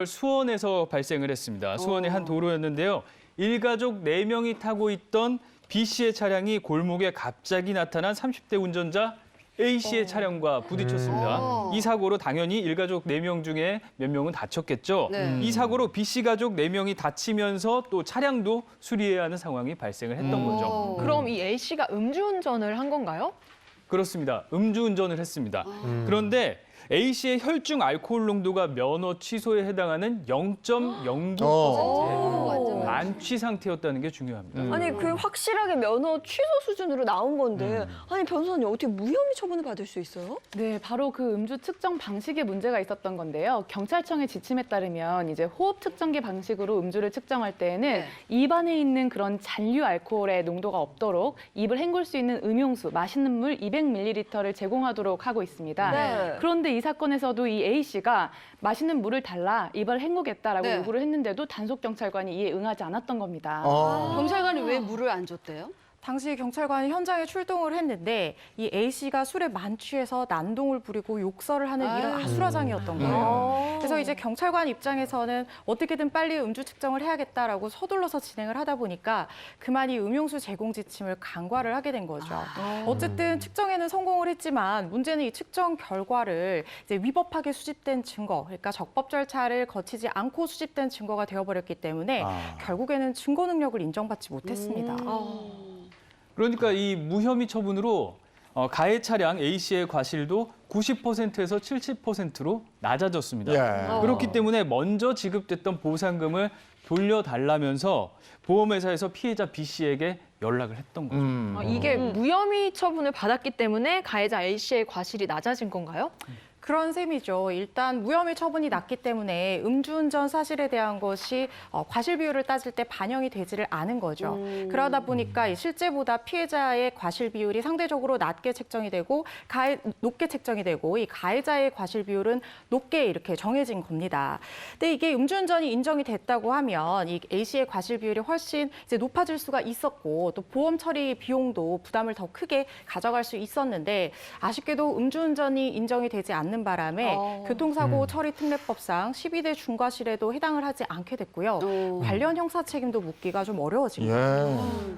수원에서 발생을 했습니다. 수원의 한 도로였는데요. 일가족 4명이 타고 있던 B 씨의 차량이 골목에 갑자기 나타난 30대 운전자 A 씨의 차량과 부딪혔습니다. 이 사고로 당연히 일가족 4명 중에 몇 명은 다쳤겠죠. 네. 이 사고로 B 씨 가족 4명이 다치면서 또 차량도 수리해야 하는 상황이 발생을 했던 거죠. 그럼 이 A 씨가 음주운전을 한 건가요? 그렇습니다. 음주운전을 했습니다. 그런데 A 씨의 혈중 알코올 농도가 면허 취소에 해당하는 0.09%의 만취 상태였다는 게 중요합니다. 아니 그 확실하게 면허 취소 수준으로 나온 건데 아니 변호사님 어떻게 무혐의 처분을 받을 수 있어요? 네, 바로 그 음주 측정 방식에 문제가 있었던 건데요. 경찰청의 지침에 따르면 이제 호흡 측정기 방식으로 음주를 측정할 때에는 네. 입안에 있는 그런 잔류 알코올의 농도가 없도록 입을 헹굴 수 있는 음용수, 마시는 물 200ml를 제공하도록 하고 있습니다. 네. 그런데 이 사건에서도 이 A 씨가 마시는 물을 달라 입을 헹구겠다라고 네. 요구를 했는데도 단속 경찰관이 이에 응하지 않았던 겁니다. 경찰관이 왜 물을 안 줬대요? 당시 경찰관이 현장에 출동을 했는데 이 A 씨가 술에 만취해서 난동을 부리고 욕설을 하는 이런 아수라장이었던 거예요. 그래서 이제 경찰관 입장에서는 어떻게든 빨리 음주 측정을 해야겠다라고 서둘러서 진행을 하다 보니까 그만 이 음용수 제공 지침을 간과를 하게 된 거죠. 어쨌든 측정에는 성공을 했지만 문제는 이 측정 결과를 이제 위법하게 수집된 증거, 그러니까 적법 절차를 거치지 않고 수집된 증거가 되어버렸기 때문에 결국에는 증거 능력을 인정받지 못했습니다. 그러니까 이 무혐의 처분으로 가해 차량 A 씨의 과실도 90%에서 70%로 낮아졌습니다. 그렇기 때문에 먼저 지급됐던 보상금을 돌려달라면서 보험회사에서 피해자 B 씨에게 연락을 했던 거죠. 이게 무혐의 처분을 받았기 때문에 가해자 A 씨의 과실이 낮아진 건가요? 그런 셈이죠. 일단 무혐의 처분이 났기 때문에 음주운전 사실에 대한 것이 과실 비율을 따질 때 반영이 되지를 않은 거죠. 그러다 보니까 실제보다 피해자의 과실 비율이 상대적으로 낮게 책정이 되고 높게 책정이 되고 이 가해자의 과실 비율은 높게 이렇게 정해진 겁니다. 근데 이게 음주운전이 인정이 됐다고 하면 이 A 씨의 과실 비율이 훨씬 이제 높아질 수가 있었고 또 보험 처리 비용도 부담을 더 크게 가져갈 수 있었는데 아쉽게도 음주운전이 인정이 되지 않는 바람에 교통사고 처리 특례법상 12대 중과실에도 해당을 하지 않게 됐고요. 관련 형사 책임도 묻기가 좀 어려워진 거예요.